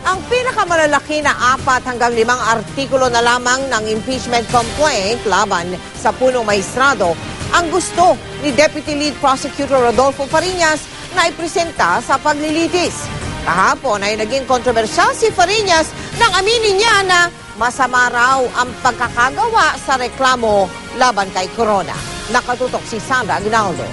Ang pinakamalalaki na 4 hanggang 5 artikulo na lamang ng impeachment complaint laban sa punong maestrado ang gusto ni Deputy Lead Prosecutor Rodolfo Fariñas na ipresenta sa paglilitis. Kahapon ay naging kontrobersyal si Fariñas nang aminin niya na masama raw ang pagkakagawa sa reklamo laban kay Corona. Nakatutok si Sandra Aguinaldo.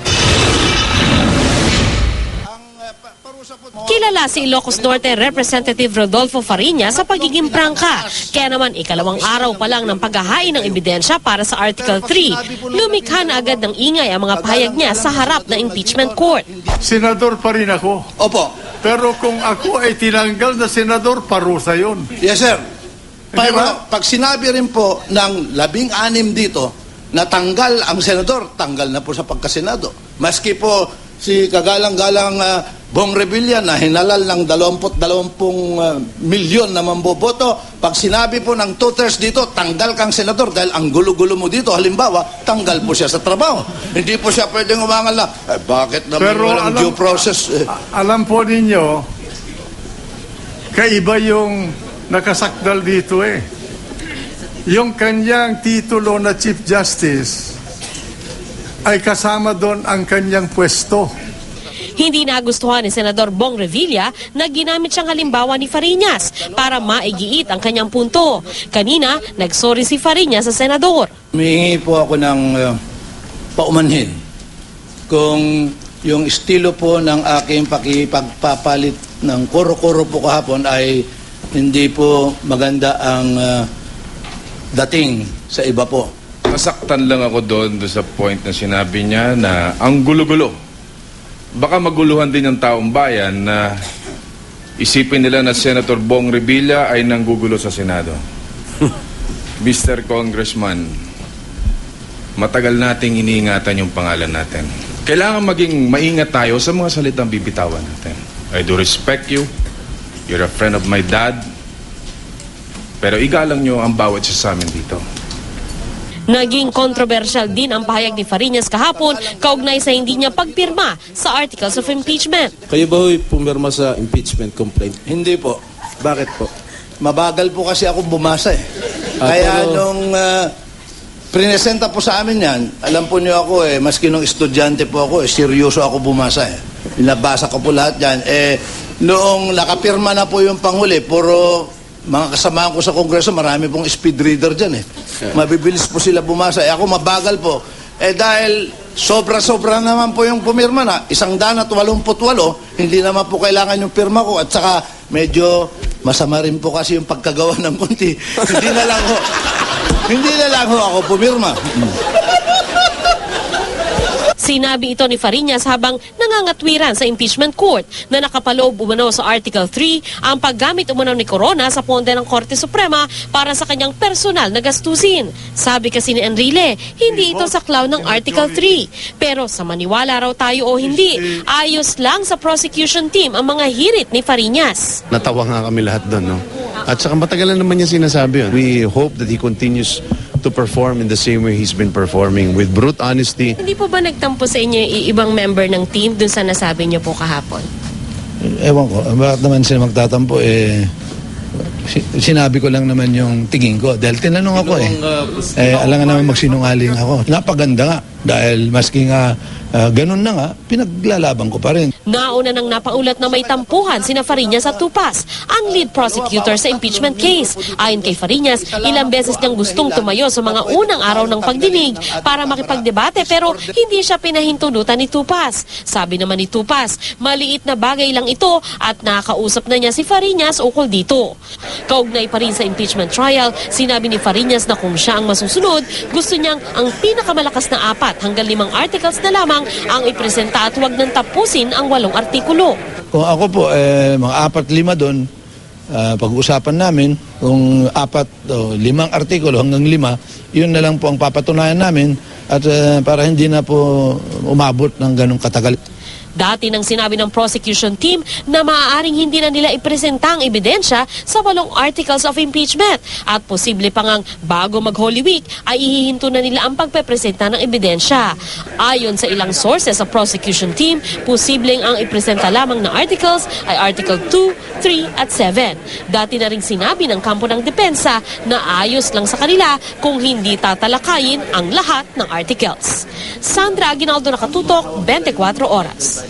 Kilala si Ilocos Norte Representative Rodolfo Fariñas sa pagiging prangka. Kaya naman ikalawang araw pa lang ng paghahain ng ebidensya para sa Article 3, lumikha na agad ng ingay ang mga pahayag niya sa harap ng impeachment court. Senador pa rin ako. Opo. Pero kung ako ay tinanggal na senador, parusa yun. Yes, sir. Di ba? Pag sinabi rin po ng 16 dito na tanggal ang senador, tanggal na po sa pagkasenado. Maski po si kagalang-galang Bong Revilla na hinalal ng 20 milyon na mamboboto, pag sinabi po ng 2/3 dito, tanggal kang senador dahil ang gulo-gulo mo dito, halimbawa, tanggal po siya sa trabaho. Hindi po siya pwedeng umangal na, bakit naman Pero walang due process? Alam po ninyo, kaiba yung nakasakdal dito eh. Yung kanyang titulo na Chief Justice ay kasama doon ang kanyang pwesto. Hindi nagustuhan ni Senador Bong Revilla na ginamit siyang halimbawa ni Fariñas para maigiit ang kanyang punto. Kanina, nagsorry si Fariñas sa senador. Humingi po ako ng paumanhin kung yung estilo po ng aking pakipagpapalit ng koro-koro po kahapon ay hindi po maganda ang dating sa iba po. Nasaktan lang ako doon sa point na sinabi niya na ang gulo-gulo. Baka maguluhan din ng taong bayan na isipin nila na Senator Bong Revilla ay nanggugulo sa Senado. Mr. Congressman, matagal nating iniingatan yung pangalan natin. Kailangan maging maingat tayo sa mga salitang bibitawan natin. I do respect you. You're a friend of my dad. Pero igalang nyo ang bawat isa sa amin dito. Naging kontrobersyal din ang pahayag ni Fariñas kahapon kaugnay sa hindi niya pagpirma sa Articles of Impeachment. Kayo ba pumirma sa impeachment complaint? Hindi po. Bakit po? Mabagal po kasi ako bumasa eh. Kaya nung prinesenta po sa amin yan, alam po niyo ako eh, maski nung estudyante po ako, seryoso ako bumasa eh. Binabasa ko po lahat yan. Noong nakapirma na po yung panghuli, puro mga kasamahan ko sa Kongreso, marami pong speed reader dyan eh. Mabibilis po sila bumasa. Ako mabagal po. Dahil sobra-sobra naman po yung pumirma na, 188, hindi naman po kailangan yung pirma ko. At saka medyo masama rin po kasi yung pagkagawa ng punti. Hindi na lang ho ako pumirma. Sinabi ito ni Fariñas habang nangangatwiran sa impeachment court na nakapaloob umano sa Article 3 ang paggamit umano ni Corona sa ponde ng Korte Suprema para sa kanyang personal na gastusin. Sabi kasi ni Enrile, hindi ito saklaw ng Article 3. Pero sa maniwala raw tayo o hindi, ayos lang sa prosecution team ang mga hirit ni Fariñas. Natawa nga kami lahat doon, no? At saka matagalan naman niya sinasabi yun. We hope that he continues to perform in the same way he's been performing with brute honesty. Hindi po ba nagtampo sa inyo yung ibang member ng team dun sa nasabi niyo po kahapon? Ewan ko, bakit naman sila magtatampo sinabi ko lang naman yung tingin ko dahil tinanong ako alangan naman magsinungaling ako. Napaganda nga dahil maski nga ganun na nga, pinaglalaban ko pa rin. Nauna nang napaulat na may tampuhan sina Fariñas at Tupas, ang lead prosecutor sa impeachment case. Ayon kay Fariñas, ilang beses niyang gustong tumayo sa mga unang araw ng pagdinig para makipagdebate pero hindi siya pinahintulutan ni Tupas. Sabi naman ni Tupas, maliit na bagay lang ito at nakakausap na niya si Fariñas ukol dito. Kaugnay pa rin sa impeachment trial, sinabi ni Fariñas na kung siya ang masusunod, gusto niyang ang pinakamalakas na 4 hanggang 5 articles na lamang ang ipresenta at huwag nang tapusin ang 8 artikulo. Kung ako po, mga 4-5 doon, pag-uusapan namin, kung 4 o 5 artikulo hanggang 5, yun na lang po ang papatunayan namin at para hindi na po umabot ng ganong katagal. Dati nang sinabi ng prosecution team na maaaring hindi na nila ipresenta ang ebidensya sa 8 articles of impeachment at posible pa ngang bago mag-Holy Week ay ihihinto na nila ang pagpepresenta ng ebidensya. Ayon sa ilang sources sa prosecution team, posibleng ang ipresenta lamang na articles ay Article 2, 3 at 7. Dati na ring sinabi ng kampo ng depensa na ayos lang sa kanila kung hindi tatalakayin ang lahat ng articles. Sandra Aguinaldo, Nakatutok, 24 Oras.